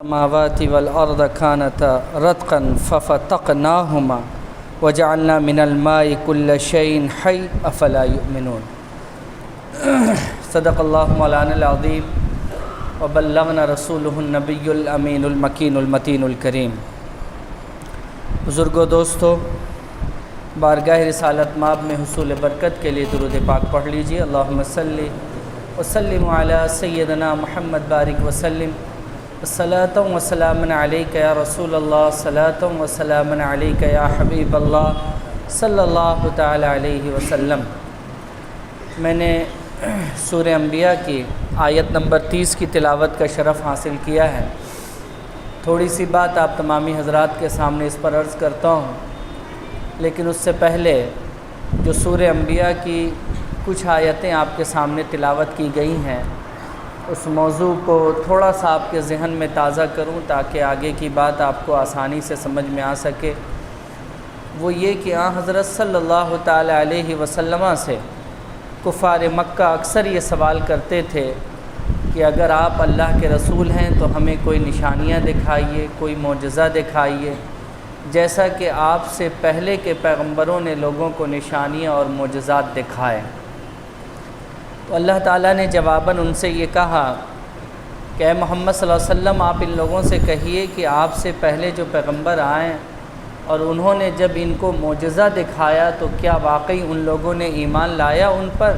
السماوات والأرض كانتا رتقا ففتقناهما وجعلنا من الماء كل شيء حي أفلا يؤمنون صدق الله مولانا العظيم وبلغنا رسوله النبي الأمين المكين المتين الكريم۔ بزرگوں دوستو، بارگاہ رسالت مآب میں حصول برکت کے لیے درود پاک پڑھ لیجیے۔ اللہم صلی وسلم علی سیدنا محمد بارک وسلم الصلاۃ وسلام علیک یا رسول اللہ، صلاۃ وسلام علیک یا حبیب اللہ صلی اللہ تعالی علیہ وسلم۔ میں نے سورہ انبیاء کی آیت نمبر 30 کی تلاوت کا شرف حاصل کیا ہے۔ تھوڑی سی بات آپ تمامی حضرات کے سامنے اس پر عرض کرتا ہوں، لیکن اس سے پہلے جو سورہ انبیاء کی کچھ آیتیں آپ کے سامنے تلاوت کی گئی ہیں، اس موضوع کو تھوڑا سا آپ کے ذہن میں تازہ کروں تاکہ آگے کی بات آپ کو آسانی سے سمجھ میں آ سکے۔ وہ یہ کہ حضرت صلی اللہ تعالی علیہ وسلم سے کفار مکہ اکثر یہ سوال کرتے تھے کہ اگر آپ اللہ کے رسول ہیں تو ہمیں کوئی نشانیاں دکھائیے، کوئی معجزہ دکھائیے، جیسا کہ آپ سے پہلے کے پیغمبروں نے لوگوں کو نشانیاں اور معجزات دکھائے۔ تو اللہ تعالیٰ نے جواباً ان سے یہ کہا کہ اے محمد صلی اللہ علیہ وسلم، آپ ان لوگوں سے کہیے کہ آپ سے پہلے جو پیغمبر آئے اور انہوں نے جب ان کو معجزہ دکھایا تو کیا واقعی ان لوگوں نے ایمان لایا ان پر،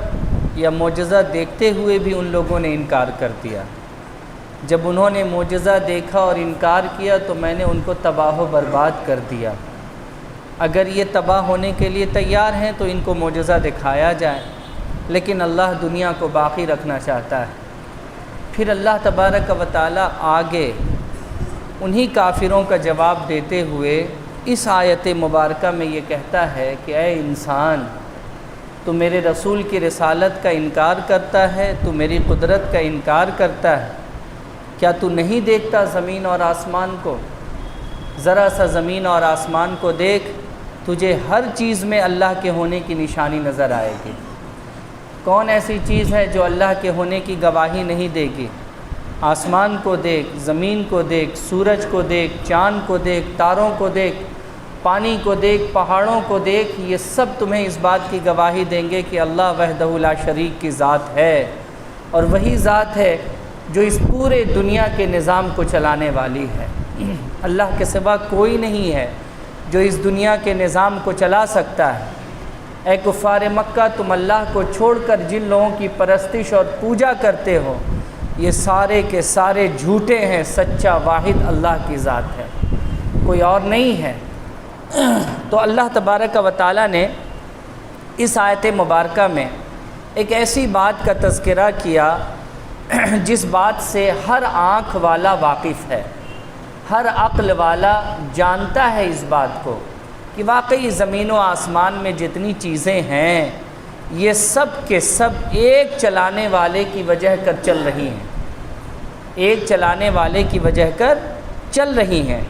یا معجزہ دیکھتے ہوئے بھی ان لوگوں نے انکار کر دیا؟ جب انہوں نے معجزہ دیکھا اور انکار کیا تو میں نے ان کو تباہ و برباد کر دیا۔ اگر یہ تباہ ہونے کے لیے تیار ہیں تو ان کو معجزہ دکھایا جائے، لیکن اللہ دنیا کو باقی رکھنا چاہتا ہے۔ پھر اللہ تبارک و تعالیٰ آگے انہی کافروں کا جواب دیتے ہوئے اس آیت مبارکہ میں یہ کہتا ہے کہ اے انسان، تو میرے رسول کی رسالت کا انکار کرتا ہے، تو میری قدرت کا انکار کرتا ہے، کیا تو نہیں دیکھتا زمین اور آسمان کو؟ ذرا سا زمین اور آسمان کو دیکھ، تجھے ہر چیز میں اللہ کے ہونے کی نشانی نظر آئے گی۔ کون ایسی چیز ہے جو اللہ کے ہونے کی گواہی نہیں دے گی؟ آسمان کو دیکھ، زمین کو دیکھ، سورج کو دیکھ، چاند کو دیکھ، تاروں کو دیکھ، پانی کو دیکھ، پہاڑوں کو دیکھ، یہ سب تمہیں اس بات کی گواہی دیں گے کہ اللہ وحدہ لا شریک کی ذات ہے، اور وہی ذات ہے جو اس پورے دنیا کے نظام کو چلانے والی ہے۔ اللہ کے سوا کوئی نہیں ہے جو اس دنیا کے نظام کو چلا سکتا ہے۔ اے کفار مکہ، تم اللہ کو چھوڑ کر جن لوگوں کی پرستش اور پوجا کرتے ہو، یہ سارے کے سارے جھوٹے ہیں، سچا واحد اللہ کی ذات ہے، کوئی اور نہیں ہے۔ تو اللہ تبارک و تعالیٰ نے اس آیت مبارکہ میں ایک ایسی بات کا تذکرہ کیا جس بات سے ہر آنکھ والا واقف ہے، ہر عقل والا جانتا ہے اس بات کو کہ واقعی زمین و آسمان میں جتنی چیزیں ہیں یہ سب کے سب ایک چلانے والے کی وجہ کر چل رہی ہیں، ایک چلانے والے کی وجہ کر چل رہی ہیں۔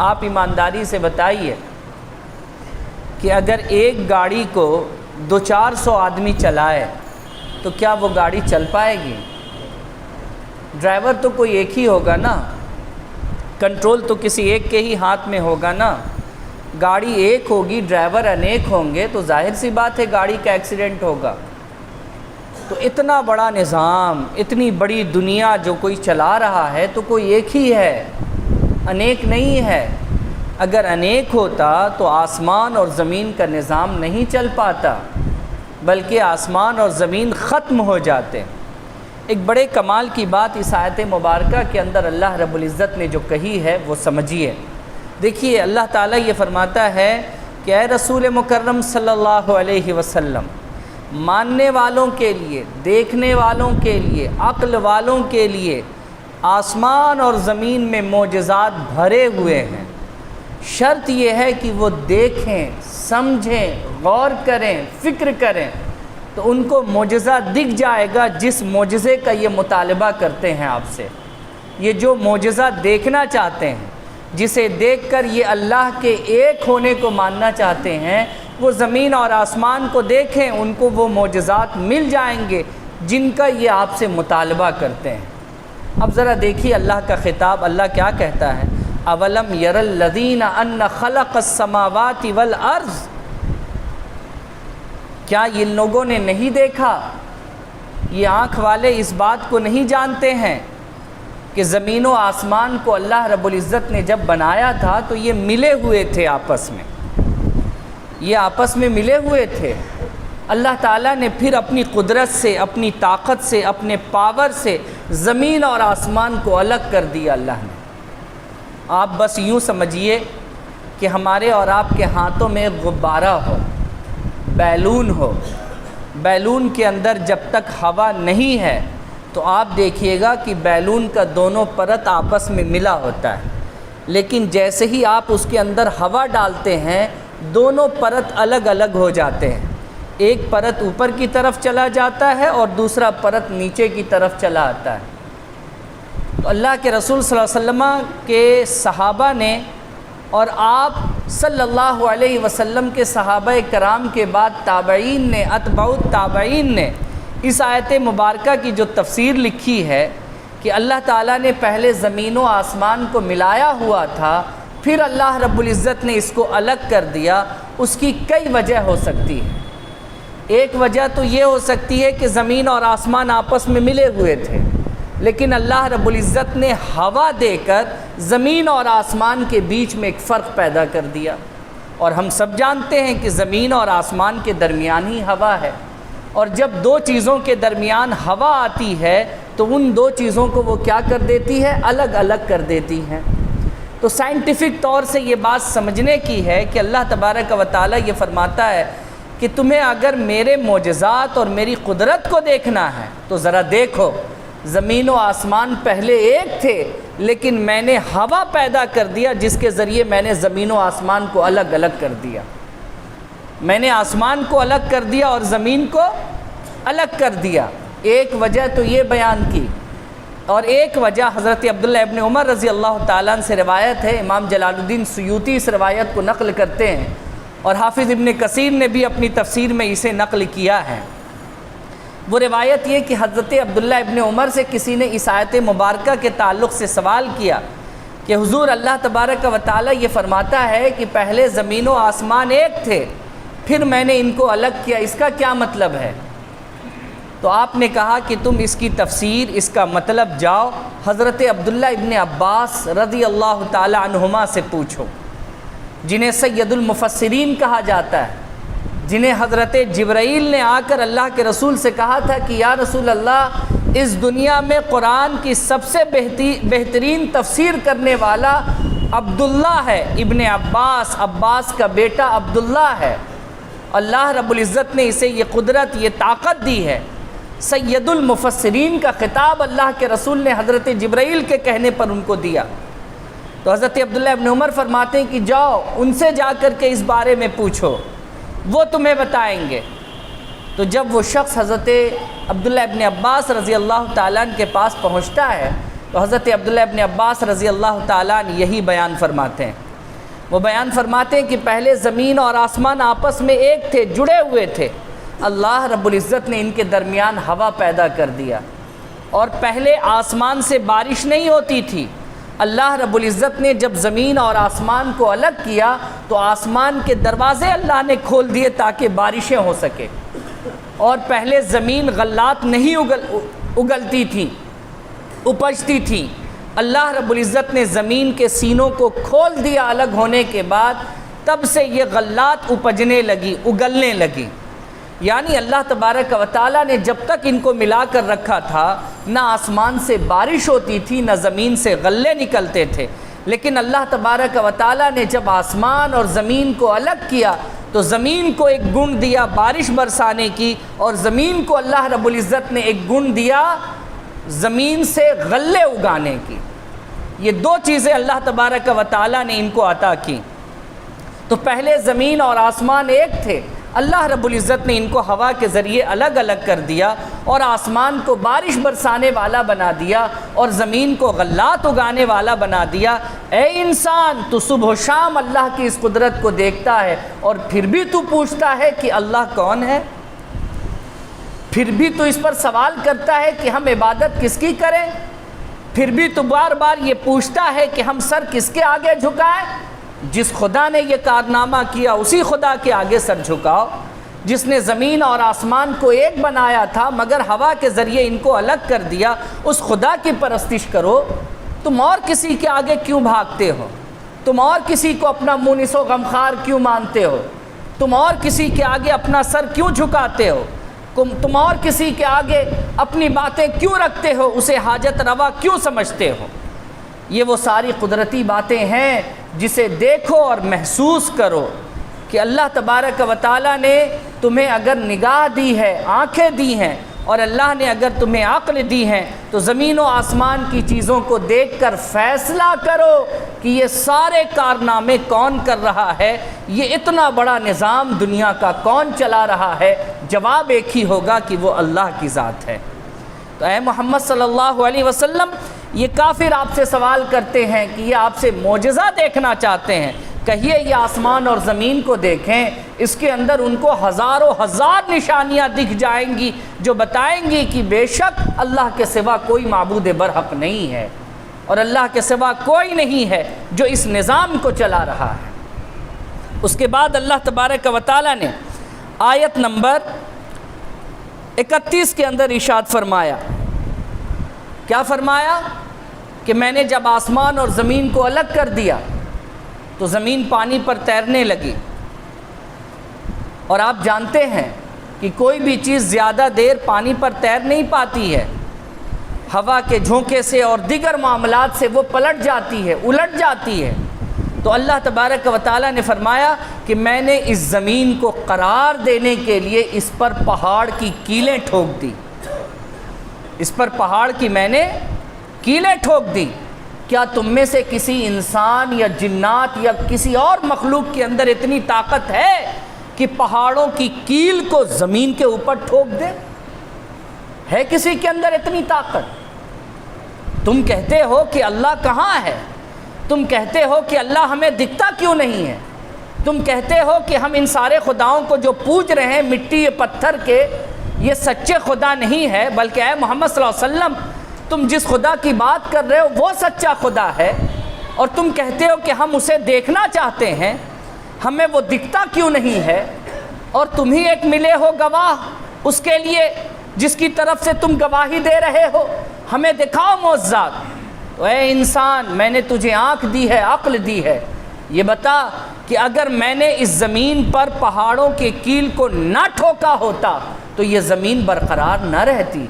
آپ ایمانداری سے بتائیے کہ اگر ایک گاڑی کو 200-400 آدمی چلائے تو کیا وہ گاڑی چل پائے گی؟ ڈرائیور تو کوئی ایک ہی ہوگا نا، کنٹرول تو کسی ایک کے ہی ہاتھ میں ہوگا نا۔ گاڑی ایک ہوگی، ڈرائیور انیک ہوں گے تو ظاہر سی بات ہے گاڑی کا ایکسیڈنٹ ہوگا۔ تو اتنا بڑا نظام، اتنی بڑی دنیا جو کوئی چلا رہا ہے تو کوئی ایک ہی ہے، انیک نہیں ہے۔ اگر انیک ہوتا تو آسمان اور زمین کا نظام نہیں چل پاتا، بلکہ آسمان اور زمین ختم ہو جاتے۔ ایک بڑے کمال کی بات اس آیت مبارکہ کے اندر اللہ رب العزت نے جو کہی ہے وہ سمجھیے۔ دیکھیے، اللہ تعالیٰ یہ فرماتا ہے کہ اے رسول مکرم صلی اللہ علیہ وسلم، ماننے والوں کے لیے، دیکھنے والوں کے لیے، عقل والوں کے لیے آسمان اور زمین میں معجزات بھرے ہوئے ہیں۔ شرط یہ ہے کہ وہ دیکھیں، سمجھیں، غور کریں، فکر کریں، تو ان کو معجزہ دکھ جائے گا جس معجزے کا یہ مطالبہ کرتے ہیں آپ سے۔ یہ جو معجزہ دیکھنا چاہتے ہیں، جسے دیکھ کر یہ اللہ کے ایک ہونے کو ماننا چاہتے ہیں، وہ زمین اور آسمان کو دیکھیں، ان کو وہ معجزات مل جائیں گے جن کا یہ آپ سے مطالبہ کرتے ہیں۔ اب ذرا دیکھیے اللہ کا خطاب، اللہ کیا کہتا ہے؟ اولم یر الذین ان خلق السماوات والارض، کیا ان لوگوں نے نہیں دیکھا، یہ آنکھ والے اس بات کو نہیں جانتے ہیں کہ زمین و آسمان کو اللہ رب العزت نے جب بنایا تھا تو یہ ملے ہوئے تھے آپس میں، یہ آپس میں ملے ہوئے تھے۔ اللہ تعالیٰ نے پھر اپنی قدرت سے، اپنی طاقت سے، اپنے پاور سے زمین اور آسمان کو الگ کر دیا اللہ نے۔ آپ بس یوں سمجھیے کہ ہمارے اور آپ کے ہاتھوں میں غبارہ ہو، بیلون ہو، بیلون کے اندر جب تک ہوا نہیں ہے تو آپ دیکھیے گا کہ بیلون کا دونوں پرت آپس میں ملا ہوتا ہے، لیکن جیسے ہی آپ اس کے اندر ہوا ڈالتے ہیں دونوں پرت الگ الگ ہو جاتے ہیں، ایک پرت اوپر کی طرف چلا جاتا ہے اور دوسرا پرت نیچے کی طرف چلا آتا ہے۔ تو اللہ کے رسول صلی اللہ علیہ وسلم کے صحابہ نے اور آپ صلی اللہ علیہ وسلم کے صحابہ کرام کے بعد تابعین نے، اتباع التابعین نے اس آیت مبارکہ کی جو تفسیر لکھی ہے کہ اللہ تعالیٰ نے پہلے زمین و آسمان کو ملایا ہوا تھا، پھر اللہ رب العزت نے اس کو الگ کر دیا، اس کی کئی وجہ ہو سکتی ہے۔ ایک وجہ تو یہ ہو سکتی ہے کہ زمین اور آسمان آپس میں ملے ہوئے تھے، لیکن اللہ رب العزت نے ہوا دے کر زمین اور آسمان کے بیچ میں ایک فرق پیدا کر دیا، اور ہم سب جانتے ہیں کہ زمین اور آسمان کے درمیان ہی ہوا ہے، اور جب دو چیزوں کے درمیان ہوا آتی ہے تو ان دو چیزوں کو وہ کیا کر دیتی ہے؟ الگ الگ کر دیتی ہیں۔ تو سائنٹیفک طور سے یہ بات سمجھنے کی ہے کہ اللہ تبارک و تعالیٰ یہ فرماتا ہے کہ تمہیں اگر میرے معجزات اور میری قدرت کو دیکھنا ہے تو ذرا دیکھو، زمین و آسمان پہلے ایک تھے لیکن میں نے ہوا پیدا کر دیا جس کے ذریعے میں نے زمین و آسمان کو الگ الگ کر دیا، میں نے آسمان کو الگ کر دیا اور زمین کو الگ کر دیا۔ ایک وجہ تو یہ بیان کی، اور ایک وجہ حضرت عبداللہ ابن عمر رضی اللہ تعالیٰ عنہ سے روایت ہے، امام جلال الدین سیوطی اس روایت کو نقل کرتے ہیں اور حافظ ابن کثیر نے بھی اپنی تفسیر میں اسے نقل کیا ہے۔ وہ روایت یہ کہ حضرت عبداللہ ابن عمر سے کسی نے اس آیت مبارکہ کے تعلق سے سوال کیا کہ حضور اللہ تبارک و تعالیٰ یہ فرماتا ہے کہ پہلے زمین و آسمان ایک تھے پھر میں نے ان کو الگ کیا، اس کا کیا مطلب ہے؟ تو آپ نے کہا کہ تم اس کی تفسیر، اس کا مطلب جاؤ حضرت عبداللہ ابن عباس رضی اللہ تعالی عنہما سے پوچھو، جنہیں سید المفسرین کہا جاتا ہے، جنہیں حضرت جبرائیل نے آ کر اللہ کے رسول سے کہا تھا کہ یا رسول اللہ، اس دنیا میں قرآن کی سب سے بہترین تفسیر کرنے والا عبداللہ ہے، ابن عباس، عباس کا بیٹا عبداللہ ہے، اللہ رب العزت نے اسے یہ قدرت، یہ طاقت دی ہے۔ سید المفسرین کا خطاب اللہ کے رسول نے حضرت جبرائیل کے کہنے پر ان کو دیا۔ تو حضرت عبداللہ ابن عمر فرماتے ہیں کہ جاؤ ان سے جا کر کے اس بارے میں پوچھو، وہ تمہیں بتائیں گے۔ تو جب وہ شخص حضرت عبداللہ ابن عباس رضی اللہ تعالیٰ عنہ کے پاس پہنچتا ہے تو حضرت عبداللہ ابن عباس رضی اللہ تعالیٰ عنہ یہی بیان فرماتے ہیں۔ وہ بیان فرماتے ہیں کہ پہلے زمین اور آسمان آپس میں ایک تھے، جڑے ہوئے تھے، اللہ رب العزت نے ان کے درمیان ہوا پیدا کر دیا، اور پہلے آسمان سے بارش نہیں ہوتی تھی، اللہ رب العزت نے جب زمین اور آسمان کو الگ کیا تو آسمان کے دروازے اللہ نے کھول دیے تاکہ بارشیں ہو سکے، اور پہلے زمین غلات نہیں اگلتی تھی، اپجتی تھی، اللہ رب العزت نے زمین کے سینوں کو کھول دیا الگ ہونے کے بعد، تب سے یہ غلات اپجنے لگی، اگلنے لگی۔ یعنی اللہ تبارک و تعالیٰ نے جب تک ان کو ملا کر رکھا تھا نہ آسمان سے بارش ہوتی تھی نہ زمین سے غلے نکلتے تھے، لیکن اللہ تبارک و تعالیٰ نے جب آسمان اور زمین کو الگ کیا تو زمین کو ایک گن دیا بارش برسانے کی، اور زمین کو اللہ رب العزت نے ایک گن دیا زمین سے غلے اگانے کی۔ یہ دو چیزیں اللہ تبارک و تعالیٰ نے ان کو عطا کی۔ تو پہلے زمین اور آسمان ایک تھے، اللہ رب العزت نے ان کو ہوا کے ذریعے الگ الگ کر دیا، اور آسمان کو بارش برسانے والا بنا دیا اور زمین کو غلات اگانے والا بنا دیا۔ اے انسان، تو صبح و شام اللہ کی اس قدرت کو دیکھتا ہے اور پھر بھی تو پوچھتا ہے کہ اللہ کون ہے؟ پھر بھی تو اس پر سوال کرتا ہے کہ ہم عبادت کس کی کریں؟ پھر بھی تو بار بار یہ پوچھتا ہے کہ ہم سر کس کے آگے جھکائیں؟ جس خدا نے یہ کارنامہ کیا اسی خدا کے آگے سر جھکاؤ۔ جس نے زمین اور آسمان کو ایک بنایا تھا مگر ہوا کے ذریعے ان کو الگ کر دیا، اس خدا کی پرستش کرو۔ تم اور کسی کے آگے کیوں بھاگتے ہو؟ تم اور کسی کو اپنا مونس و غمخوار کیوں مانتے ہو؟ تم اور کسی کے آگے اپنا سر کیوں جھکاتے ہو؟ تم اور کسی کے آگے اپنی باتیں کیوں رکھتے ہو؟ اسے حاجت روا کیوں سمجھتے ہو؟ یہ وہ ساری قدرتی باتیں ہیں جسے دیکھو اور محسوس کرو کہ اللہ تبارک و تعالیٰ نے تمہیں اگر نگاہ دی ہے، آنکھیں دی ہیں، اور اللہ نے اگر تمہیں عقل دی ہیں تو زمین و آسمان کی چیزوں کو دیکھ کر فیصلہ کرو کہ یہ سارے کارنامے کون کر رہا ہے، یہ اتنا بڑا نظام دنیا کا کون چلا رہا ہے۔ جواب ایک ہی ہوگا کہ وہ اللہ کی ذات ہے۔ تو اے محمد صلی اللہ علیہ وسلم، یہ کافر آپ سے سوال کرتے ہیں کہ یہ آپ سے معجزہ دیکھنا چاہتے ہیں، کہیے یہ آسمان اور زمین کو دیکھیں، اس کے اندر ان کو ہزاروں ہزار نشانیاں دکھ جائیں گی جو بتائیں گی کہ بے شک اللہ کے سوا کوئی معبود برحق نہیں ہے، اور اللہ کے سوا کوئی نہیں ہے جو اس نظام کو چلا رہا ہے۔ اس کے بعد اللہ تبارک و تعالیٰ نے آیت نمبر 31 کے اندر ارشاد فرمایا، کیا فرمایا؟ کہ میں نے جب آسمان اور زمین کو الگ کر دیا تو زمین پانی پر تیرنے لگی، اور آپ جانتے ہیں کہ کوئی بھی چیز زیادہ دیر پانی پر تیر نہیں پاتی ہے، ہوا کے جھونکے سے اور دیگر معاملات سے وہ پلٹ جاتی ہے، الٹ جاتی ہے۔ تو اللہ تبارک و تعالیٰ نے فرمایا کہ میں نے اس زمین کو قرار دینے کے لیے اس پر پہاڑ کی کیلیں ٹھوک دی، اس پر پہاڑ کی میں نے کیلیں ٹھوک دی۔ کیا تم میں سے کسی انسان یا جنات یا کسی اور مخلوق کے اندر اتنی طاقت ہے کہ پہاڑوں کی کیل کو زمین کے اوپر ٹھوک دے؟ ہے کسی کے اندر اتنی طاقت؟ تم کہتے ہو کہ اللہ کہاں ہے، تم کہتے ہو کہ اللہ ہمیں دکھتا کیوں نہیں ہے، تم کہتے ہو کہ ہم ان سارے خداؤں کو جو پوج رہے ہیں مٹی یا پتھر کے، یہ سچے خدا نہیں ہے، بلکہ اے محمد صلی اللہ علیہ وسلم تم جس خدا کی بات کر رہے ہو وہ سچا خدا ہے، اور تم کہتے ہو کہ ہم اسے دیکھنا چاہتے ہیں، ہمیں وہ دکھتا کیوں نہیں ہے، اور تم ہی ایک ملے ہو گواہ اس کے لیے جس کی طرف سے تم گواہی دے رہے ہو، ہمیں دکھاؤ معجزات۔ تو اے انسان، میں نے تجھے آنکھ دی ہے، عقل دی ہے، یہ بتا کہ اگر میں نے اس زمین پر پہاڑوں کے کیل کو نہ ٹھوکا ہوتا تو یہ زمین برقرار نہ رہتی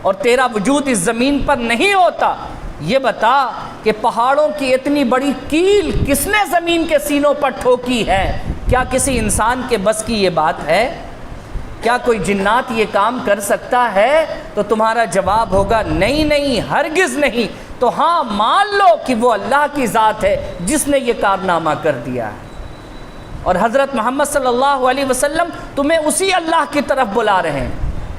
اور تیرا وجود اس زمین پر نہیں ہوتا۔ یہ بتا کہ پہاڑوں کی اتنی بڑی کیل کس نے زمین کے سینوں پر ٹھوکی ہے؟ کیا کسی انسان کے بس کی یہ بات ہے؟ کیا کوئی جنات یہ کام کر سکتا ہے؟ تو تمہارا جواب ہوگا نہیں نہیں، ہرگز نہیں۔ تو ہاں مان لو کہ وہ اللہ کی ذات ہے جس نے یہ کارنامہ کر دیا ہے، اور حضرت محمد صلی اللہ علیہ وسلم تمہیں اسی اللہ کی طرف بلا رہے ہیں،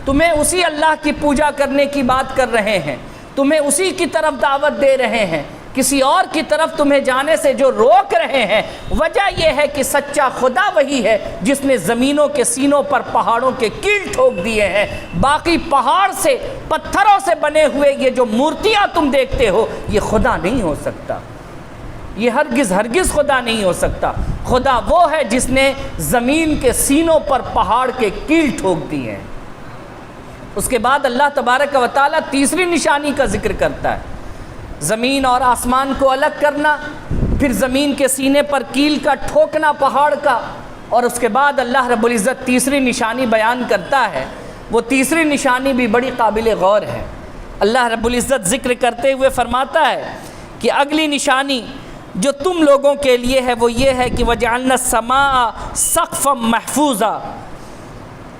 تمہیں اسی اللہ کی پوجا کرنے کی بات کر رہے ہیں، تمہیں اسی کی طرف دعوت دے رہے ہیں، کسی اور کی طرف تمہیں جانے سے جو روک رہے ہیں وجہ یہ ہے کہ سچا خدا وہی ہے جس نے زمینوں کے سینوں پر پہاڑوں کے کیل ٹھوک دیے ہیں۔ باقی پہاڑ سے، پتھروں سے بنے ہوئے یہ جو مورتیاں تم دیکھتے ہو یہ خدا نہیں ہو سکتا، یہ ہرگز ہرگز خدا نہیں ہو سکتا۔ خدا وہ ہے جس نے زمین کے سینوں پر پہاڑ کے کیل ٹھوک دیے ہیں۔ اس کے بعد اللہ تبارک و تعالیٰ تیسری نشانی کا ذکر کرتا ہے، زمین اور آسمان کو الگ کرنا، پھر زمین کے سینے پر کیل کا ٹھوکنا پہاڑ کا، اور اس کے بعد اللہ رب العزت تیسری نشانی بیان کرتا ہے۔ وہ تیسری نشانی بھی بڑی قابل غور ہے۔ اللہ رب العزت ذکر کرتے ہوئے فرماتا ہے کہ اگلی نشانی جو تم لوگوں کے لیے ہے وہ یہ ہے کہ وَجَعَلْنَا السَّمَاءَ سَقْفًا مَحْفُوظًا،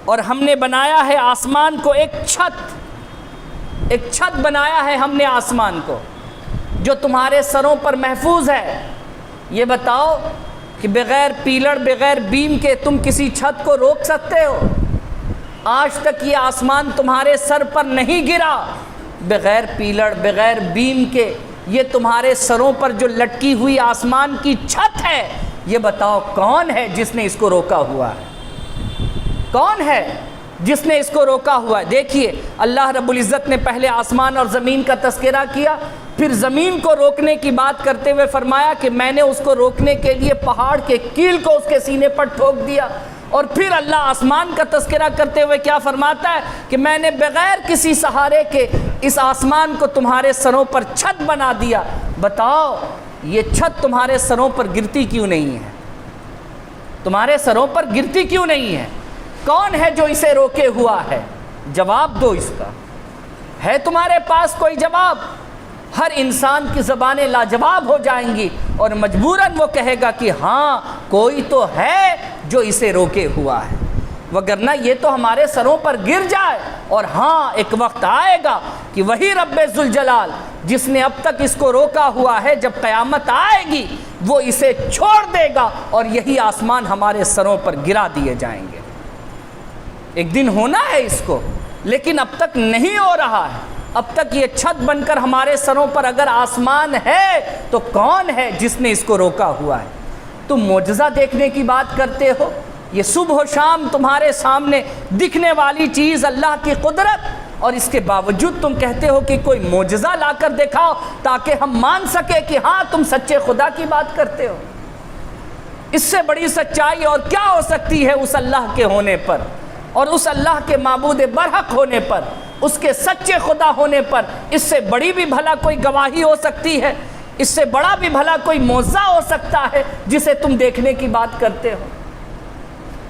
اور ہم نے بنایا ہے آسمان کو ایک چھت بنایا ہے ہم نے آسمان کو جو تمہارے سروں پر محفوظ ہے۔ یہ بتاؤ کہ بغیر پیلر، بغیر بیم کے تم کسی چھت کو روک سکتے ہو؟ آج تک یہ آسمان تمہارے سر پر نہیں گرا بغیر پیلر، بغیر بیم کے۔ یہ تمہارے سروں پر جو لٹکی ہوئی آسمان کی چھت ہے، یہ بتاؤ کون ہے جس نے اس کو روکا ہوا ہے؟ کون ہے؟ جس نے اس کو روکا ہوا ہے۔ دیکھیے اللہ رب العزت نے پہلے آسمان اور زمین کا تذکرہ کیا، پھر زمین کو روکنے کی بات کرتے ہوئے فرمایا کہ میں نے اس کو روکنے کے لیے پہاڑ کے کیل کو اس کے سینے پر ٹھوک دیا، اور پھر اللہ آسمان کا تذکرہ کرتے ہوئے کیا فرماتا ہے کہ میں نے بغیر کسی سہارے کے اس آسمان کو تمہارے سروں پر چھت بنا دیا۔ بتاؤ یہ چھت تمہارے سروں پر گرتی کیوں نہیں ہے؟ تمہارے سروں پر گرتی کیوں نہیں ہے؟ کون ہے جو اسے روکے ہوا ہے؟ جواب دو اس کا۔ ہے تمہارے پاس کوئی جواب؟ ہر انسان کی زبانیں لاجواب ہو جائیں گی اور مجبوراً وہ کہے گا کہ ہاں کوئی تو ہے جو اسے روکے ہوا ہے، وگرنہ یہ تو ہمارے سروں پر گر جائے۔ اور ہاں ایک وقت آئے گا کہ وہی رب ذوالجلال جس نے اب تک اس کو روکا ہوا ہے، جب قیامت آئے گی وہ اسے چھوڑ دے گا اور یہی آسمان ہمارے سروں پر گرا دیے جائیں گے۔ ایک دن ہونا ہے اس کو، لیکن اب تک نہیں ہو رہا ہے۔ اب تک یہ چھت بن کر ہمارے سروں پر اگر آسمان ہے تو کون ہے جس نے اس کو روکا ہوا ہے؟ تم معجزہ دیکھنے کی بات کرتے ہو، یہ صبح و شام تمہارے سامنے دکھنے والی چیز اللہ کی قدرت، اور اس کے باوجود تم کہتے ہو کہ کوئی معجزہ لا کر دکھاؤ تاکہ ہم مان سکے کہ ہاں تم سچے خدا کی بات کرتے ہو۔ اس سے بڑی سچائی اور کیا ہو سکتی ہے اس اللہ کے ہونے پر، اور اس اللہ کے معبود برحق ہونے پر، اس کے سچے خدا ہونے پر؟ اس سے بڑی بھی بھلا کوئی گواہی ہو سکتی ہے؟ اس سے بڑا بھی بھلا کوئی معجزہ ہو سکتا ہے جسے تم دیکھنے کی بات کرتے ہو؟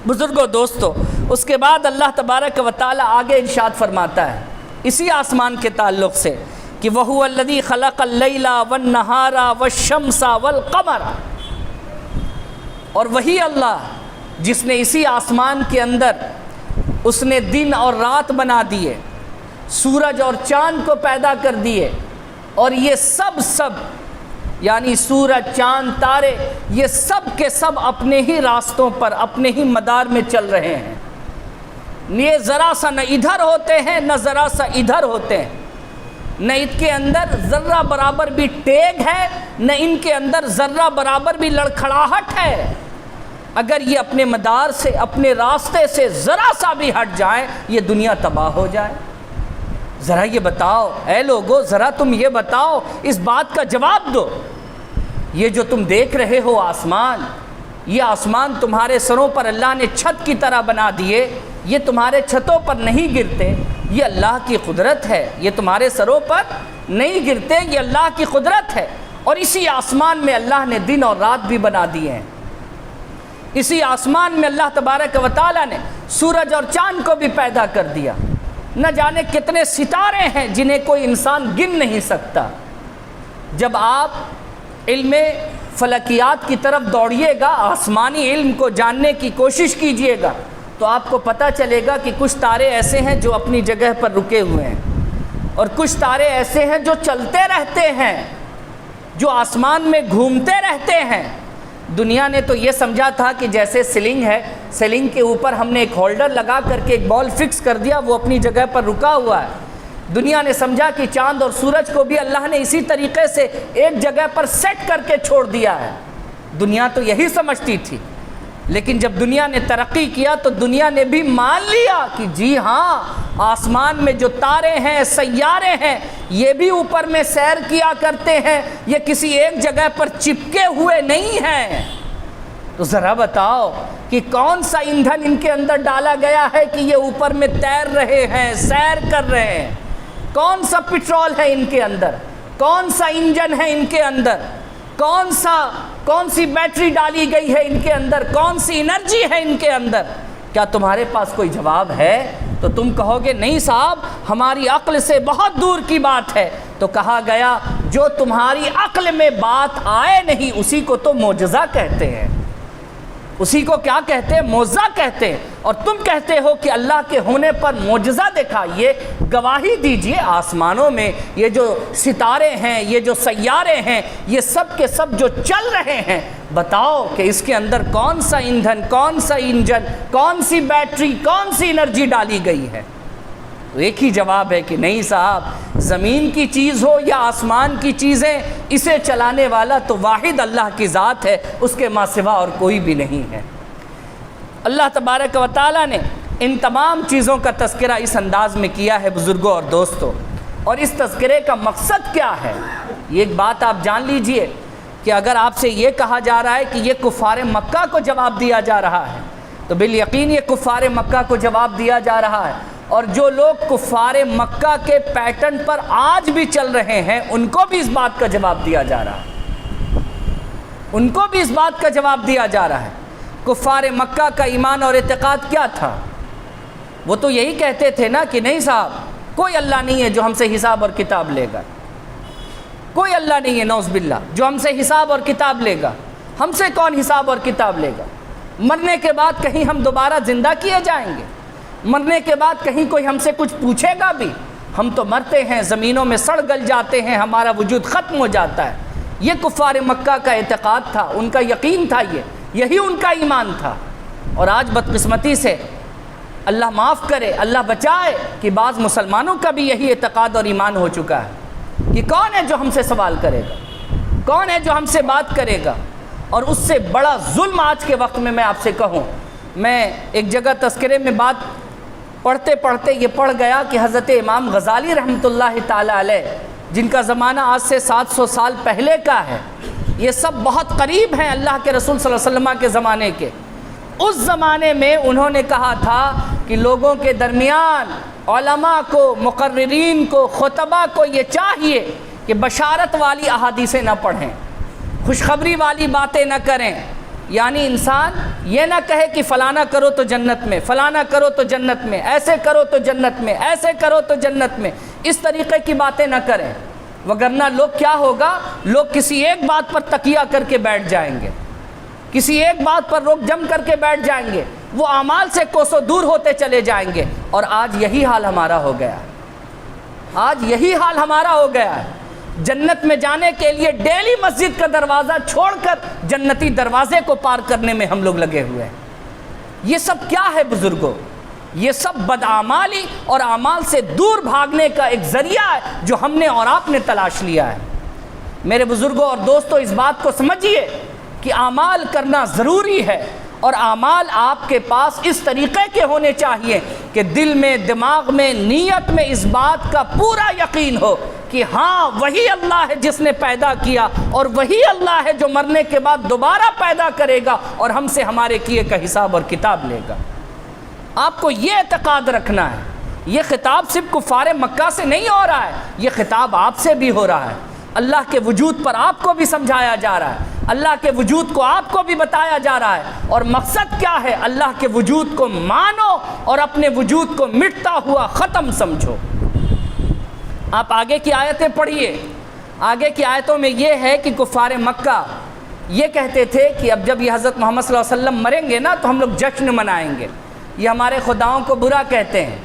بزرگوں، دوستو، اس کے بعد اللہ تبارک و تعالی آگے ارشاد فرماتا ہے اسی آسمان کے تعلق سے کہ وَهُوَ الَّذِي خَلَقَ اللَّيْلَ وَالنَّهَارَ وَالشَّمْسَ وَالْقَمَرَ، اور وہی اللہ جس نے اسی آسمان کے اندر اس نے دن اور رات بنا دیے، سورج اور چاند کو پیدا کر دیے، اور یہ سب یعنی سورج، چاند، تارے، یہ سب کے سب اپنے ہی راستوں پر، اپنے ہی مدار میں چل رہے ہیں۔ یہ ذرا سا نہ ادھر ہوتے ہیں نہ ذرا سا ادھر ہوتے ہیں، نہ ان کے اندر ذرہ برابر بھی ٹیگ ہے، نہ ان کے اندر ذرہ برابر بھی لڑکھڑاہٹ ہے۔ اگر یہ اپنے مدار سے، اپنے راستے سے ذرا سا بھی ہٹ جائیں، یہ دنیا تباہ ہو جائے۔ ذرا یہ بتاؤ اے لوگو، ذرا تم یہ بتاؤ، اس بات کا جواب دو، یہ جو تم دیکھ رہے ہو آسمان، یہ آسمان تمہارے سروں پر اللہ نے چھت کی طرح بنا دیے، یہ تمہارے چھتوں پر نہیں گرتے، یہ اللہ کی قدرت ہے، یہ تمہارے سروں پر نہیں گرتے، یہ اللہ کی قدرت ہے۔ اور اسی آسمان میں اللہ نے دن اور رات بھی بنا دیے ہیں، اسی آسمان میں اللہ تبارک و تعالیٰ نے سورج اور چاند کو بھی پیدا کر دیا۔ نہ جانے کتنے ستارے ہیں جنہیں کوئی انسان گن نہیں سکتا۔ جب آپ علم فلکیات کی طرف دوڑیے گا، آسمانی علم کو جاننے کی کوشش کیجئے گا، تو آپ کو پتہ چلے گا کہ کچھ تارے ایسے ہیں جو اپنی جگہ پر رکے ہوئے ہیں، اور کچھ تارے ایسے ہیں جو چلتے رہتے ہیں، جو آسمان میں گھومتے رہتے ہیں۔ دنیا نے تو یہ سمجھا تھا کہ جیسے سلنگ ہے، سلنگ کے اوپر ہم نے ایک ہولڈر لگا کر کے ایک بال فکس کر دیا، وہ اپنی جگہ پر رکا ہوا ہے۔ دنیا نے سمجھا کہ چاند اور سورج کو بھی اللہ نے اسی طریقے سے ایک جگہ پر سیٹ کر کے چھوڑ دیا ہے۔ دنیا تو یہی سمجھتی تھی، لیکن جب دنیا نے ترقی کیا تو دنیا نے بھی مان لیا کہ جی ہاں، آسمان میں جو تارے ہیں، سیارے ہیں، یہ بھی اوپر میں سیر کیا کرتے ہیں، یہ کسی ایک جگہ پر چپکے ہوئے نہیں ہیں۔ تو ذرا بتاؤ کہ کون سا ایندھن ان کے اندر ڈالا گیا ہے کہ یہ اوپر میں تیر رہے ہیں، سیر کر رہے ہیں؟ کون سا پٹرول ہے ان کے اندر؟ کون سا انجن ہے ان کے اندر؟ کون سی بیٹری ڈالی گئی ہے ان کے اندر؟ کون سی انرجی ہے ان کے اندر؟ کیا تمہارے پاس کوئی جواب ہے؟ تو تم کہو گے نہیں صاحب، ہماری عقل سے بہت دور کی بات ہے۔ تو کہا گیا جو تمہاری عقل میں بات آئے نہیں اسی کو تو معجزہ کہتے ہیں، اسی کو کیا کہتے ہیں؟ معجزہ کہتے ہیں۔ اور تم کہتے ہو کہ اللہ کے ہونے پر معجزہ دکھائیے، گواہی دیجئے۔ آسمانوں میں یہ جو ستارے ہیں، یہ جو سیارے ہیں، یہ سب کے سب جو چل رہے ہیں، بتاؤ کہ اس کے اندر کون سا ایندھن، کون سا انجن، کون سی بیٹری، کون سی انرجی ڈالی گئی ہے؟ تو ایک ہی جواب ہے کہ نہیں صاحب، زمین کی چیز ہو یا آسمان کی چیزیں، اسے چلانے والا تو واحد اللہ کی ذات ہے، اس کے ماں سوا اور کوئی بھی نہیں ہے۔ اللہ تبارک و تعالیٰ نے ان تمام چیزوں کا تذکرہ اس انداز میں کیا ہے بزرگوں اور دوستوں، اور اس تذکرے کا مقصد کیا ہے؟ یہ ایک بات آپ جان لیجئے کہ اگر آپ سے یہ کہا جا رہا ہے کہ یہ کفار مکہ کو جواب دیا جا رہا ہے تو بالیقین یہ کفار مکہ کو جواب دیا جا رہا ہے، اور جو لوگ کفار مکہ کے پیٹرن پر آج بھی چل رہے ہیں ان کو بھی اس بات کا جواب دیا جا رہا ہے، ان کو بھی اس بات کا جواب دیا جا رہا ہے۔ کفار مکہ کا ایمان اور اعتقاد کیا تھا؟ وہ تو یہی کہتے تھے نا کہ نہیں صاحب، کوئی اللہ نہیں ہے جو ہم سے حساب اور کتاب لے گا، کوئی اللہ نہیں ہے نعوذ باللہ جو ہم سے حساب اور کتاب لے گا، ہم سے کون حساب اور کتاب لے گا؟ مرنے کے بعد کہیں ہم دوبارہ زندہ کیے جائیں گے؟ مرنے کے بعد کہیں کوئی ہم سے کچھ پوچھے گا بھی؟ ہم تو مرتے ہیں، زمینوں میں سڑ گل جاتے ہیں، ہمارا وجود ختم ہو جاتا ہے۔ یہ کفار مکہ کا اعتقاد تھا، ان کا یقین تھا، یہی ان کا ایمان تھا۔ اور آج بدقسمتی سے اللہ معاف کرے، اللہ بچائے کہ بعض مسلمانوں کا بھی یہی اعتقاد اور ایمان ہو چکا ہے کہ کون ہے جو ہم سے سوال کرے گا، کون ہے جو ہم سے بات کرے گا۔ اور اس سے بڑا ظلم آج کے وقت میں آپ سے کہوں، میں ایک جگہ تذکرے میں بات پڑھتے پڑھتے یہ پڑھ گیا کہ حضرت امام غزالی رحمۃ اللہ تعالی علیہ، جن کا زمانہ آج سے 700 سال پہلے کا ہے، یہ سب بہت قریب ہیں اللہ کے رسول صلی اللہ علیہ وسلم کے زمانے کے۔ اس زمانے میں انہوں نے کہا تھا کہ لوگوں کے درمیان علماء کو، مقررین کو، خطبہ کو یہ چاہیے کہ بشارت والی احادیثیں نہ پڑھیں، خوشخبری والی باتیں نہ کریں، یعنی انسان یہ نہ کہے کہ فلانا کرو تو جنت میں، فلانا کرو تو جنت میں، ایسے کرو تو جنت میں، ایسے کرو تو جنت میں، اس طریقے کی باتیں نہ کریں، وگرنہ لوگ کیا ہوگا، لوگ کسی ایک بات پر تکیہ کر کے بیٹھ جائیں گے، کسی ایک بات پر روک جم کر کے بیٹھ جائیں گے، وہ اعمال سے کوسوں دور ہوتے چلے جائیں گے۔ اور آج یہی حال ہمارا ہو گیا ہے، آج یہی حال ہمارا ہو گیا ہے۔ جنت میں جانے کے لیے ڈیلی مسجد کا دروازہ چھوڑ کر جنتی دروازے کو پار کرنے میں ہم لوگ لگے ہوئے ہیں۔ یہ سب کیا ہے بزرگوں؟ یہ سب بدعمالی اور اعمال سے دور بھاگنے کا ایک ذریعہ ہے جو ہم نے اور آپ نے تلاش لیا ہے۔ میرے بزرگوں اور دوستوں، اس بات کو سمجھیے کہ اعمال کرنا ضروری ہے، اور اعمال آپ کے پاس اس طریقے کے ہونے چاہیے کہ دل میں، دماغ میں، نیت میں اس بات کا پورا یقین ہو کہ ہاں وہی اللہ ہے جس نے پیدا کیا، اور وہی اللہ ہے جو مرنے کے بعد دوبارہ پیدا کرے گا اور ہم سے ہمارے کیے کا حساب اور کتاب لے گا۔ آپ کو یہ اعتقاد رکھنا ہے۔ یہ خطاب صرف کفار مکہ سے نہیں ہو رہا ہے، یہ خطاب آپ سے بھی ہو رہا ہے۔ اللہ کے وجود پر آپ کو بھی سمجھایا جا رہا ہے، اللہ کے وجود کو آپ کو بھی بتایا جا رہا ہے، اور مقصد کیا ہے؟ اللہ کے وجود کو مانو اور اپنے وجود کو مٹتا ہوا ختم سمجھو۔ آپ آگے کی آیتیں پڑھیے، آگے کی آیتوں میں یہ ہے کہ کفار مکہ یہ کہتے تھے کہ اب جب یہ حضرت محمد صلی اللہ علیہ وسلم مریں گے نا تو ہم لوگ جشن منائیں گے، یہ ہمارے خداؤں کو برا کہتے ہیں،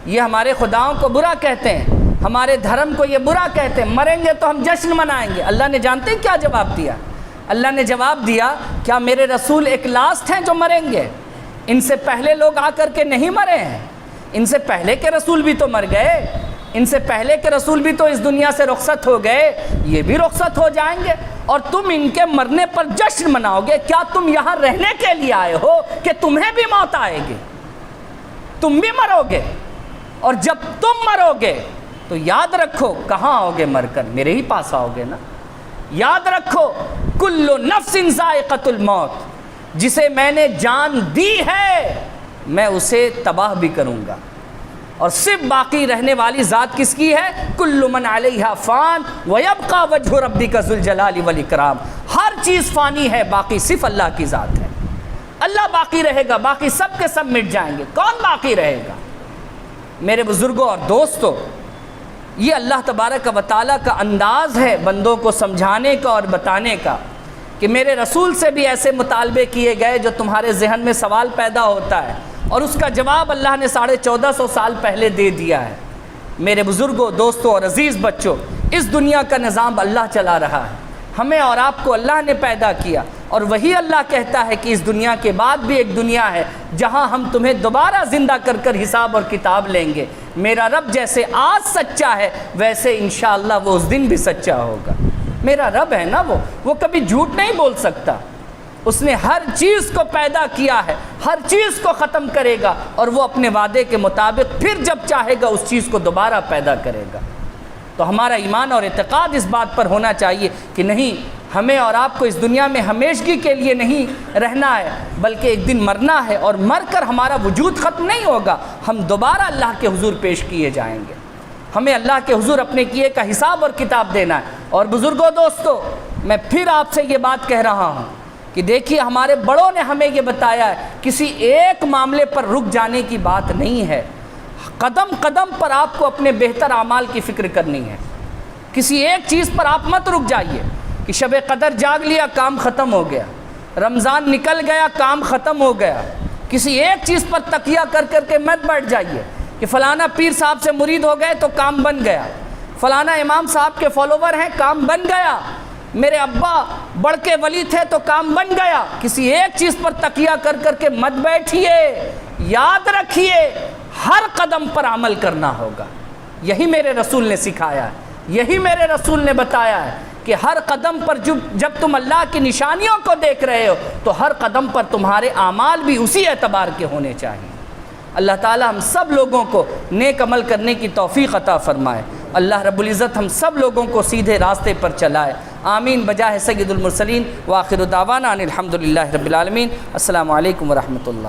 یہ ہمارے خداؤں کو برا کہتے ہیں، ہمارے دھرم کو یہ برا کہتے ہیں، مریں گے تو ہم جشن منائیں گے۔ اللہ نے جانتے ہیں کیا جواب دیا؟ اللہ نے جواب دیا، کیا میرے رسول ایک لاسٹ ہیں جو مریں گے؟ ان سے پہلے لوگ آ کر کے نہیں مرے ہیں، ان سے پہلے کے رسول بھی تو مر گئے، ان سے پہلے کے رسول بھی تو اس دنیا سے رخصت ہو گئے، یہ بھی رخصت ہو جائیں گے، اور تم ان کے مرنے پر جشن مناؤ گے؟ کیا تم یہاں رہنے کے لیے آئے ہو کہ تمہیں بھی موت آئے گی؟ تم بھی مرو گے، اور جب تم مرو گے تو یاد رکھو کہاں آؤ گے؟ مر کر میرے ہی پاس آؤ گے نا۔ یاد رکھو کل نفس ذائقۃ الموت، جسے میں نے جان دی ہے میں اسے تباہ بھی کروں گا، اور صرف باقی رہنے والی ذات کس کی ہے؟ کل من علیہا فان ویبقى وجہ ربک ذو الجلال والاکرام۔ ہر چیز فانی ہے، باقی صرف اللہ کی ذات ہے۔ اللہ باقی رہے گا، باقی سب کے سب مٹ جائیں گے، کون باقی رہے گا؟ میرے بزرگوں اور دوستوں، یہ اللہ تبارک و تعالیٰ کا انداز ہے بندوں کو سمجھانے کا اور بتانے کا کہ میرے رسول سے بھی ایسے مطالبے کیے گئے جو تمہارے ذہن میں سوال پیدا ہوتا ہے، اور اس کا جواب اللہ نے 1450 سال پہلے دے دیا ہے۔ میرے بزرگوں، دوستوں اور عزیز بچوں، اس دنیا کا نظام اللہ چلا رہا ہے، ہمیں اور آپ کو اللہ نے پیدا کیا، اور وہی اللہ کہتا ہے کہ اس دنیا کے بعد بھی ایک دنیا ہے جہاں ہم تمہیں دوبارہ زندہ کر کر حساب اور کتاب لیں گے۔ میرا رب جیسے آج سچا ہے ویسے انشاءاللہ وہ اس دن بھی سچا ہوگا۔ میرا رب ہے نا، وہ کبھی جھوٹ نہیں بول سکتا، اس نے ہر چیز کو پیدا کیا ہے، ہر چیز کو ختم کرے گا، اور وہ اپنے وعدے کے مطابق پھر جب چاہے گا اس چیز کو دوبارہ پیدا کرے گا۔ تو ہمارا ایمان اور اعتقاد اس بات پر ہونا چاہیے کہ نہیں، ہمیں اور آپ کو اس دنیا میں ہمیشگی کے لیے نہیں رہنا ہے، بلکہ ایک دن مرنا ہے، اور مر کر ہمارا وجود ختم نہیں ہوگا، ہم دوبارہ اللہ کے حضور پیش کیے جائیں گے۔ ہمیں اللہ کے حضور اپنے کیے کا حساب اور کتاب دینا ہے۔ اور بزرگوں، دوستو، میں پھر آپ سے یہ بات کہہ رہا ہوں کہ دیکھیے، ہمارے بڑوں نے ہمیں یہ بتایا ہے، کسی ایک معاملے پر رک جانے کی بات نہیں ہے، قدم قدم پر آپ کو اپنے بہتر اعمال کی فکر کرنی ہے۔ کسی ایک چیز پر آپ مت رک جائیے کہ شب قدر جاگ لیا، کام ختم ہو گیا، رمضان نکل گیا، کام ختم ہو گیا۔ کسی ایک چیز پر تکیہ کر کر کے مت بیٹھ جائیے کہ فلانا پیر صاحب سے مرید ہو گئے تو کام بن گیا، فلانا امام صاحب کے فالوور ہیں، کام بن گیا، میرے ابا بڑھ کے ولی تھے تو کام بن گیا۔ کسی ایک چیز پر تکیہ کر کر کے مت بیٹھیے، یاد رکھیے ہر قدم پر عمل کرنا ہوگا۔ یہی میرے رسول نے سکھایا ہے، یہی میرے رسول نے بتایا ہے کہ ہر قدم پر جب تم اللہ کی نشانیوں کو دیکھ رہے ہو تو ہر قدم پر تمہارے اعمال بھی اسی اعتبار کے ہونے چاہیے۔ اللہ تعالی ہم سب لوگوں کو نیک عمل کرنے کی توفیق عطا فرمائے۔ اللہ رب العزت ہم سب لوگوں کو سیدھے راستے پر چلائے۔ آمین بجاہ سید المرسلین، وآخر دعوانا ان الحمد للہ رب العالمین۔ السلام علیکم ورحمۃ اللہ۔